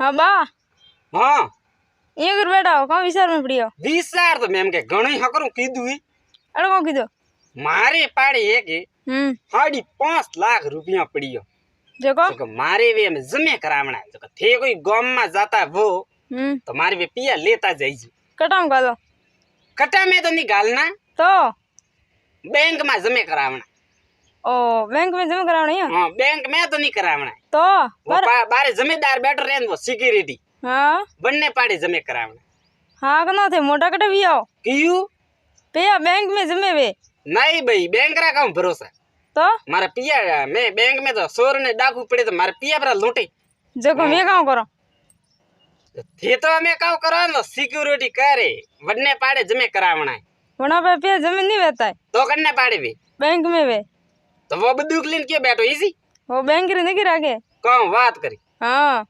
हाँ बा हाँ ये कर बैठा हो कौन विचार में पड़ी हो विचार तो मैम के घणो हकरू कीधु अरे कौन कीधो मारे पाड़े एक 5.5 लाख रुपया पड़ियो देखो तो मारे वे में जमे करावना है तो थे कोई गांव में जाता वो तो मारे वे पिया लेता जाइए कटाम का दो कटा में तो निकालना तो बैंक में जमे करावना ओ बैंक में जमा कराना है हाँ बैंक में तो नहीं करावना तो वो बारे जमींदार बैठो रहे वो सिक्योरिटी हाँ बनने पाड़े जमे करावना हाँ कना थे मोटा कटे भी आओ क्यों पिया बैंक में जमे वे नहीं भाई बैंक रा काम भरोसा तो मारा पिया मैं बैंक में तो सोर ने डाकू पड़े तो मारा पिया पर लूटे देखो मैं काम करो थे तो हमें काम करो सिक्योरिटी करे बनने पाड़े जमे करावना है वना पे पिया जमीन नहीं रहता है तो करने पाड़े भी बैंक में वे तो वो बंदूक लेन क्यों बैठो इसी वो बैंक रे नहीं गिरा के कौन बात करी हाँ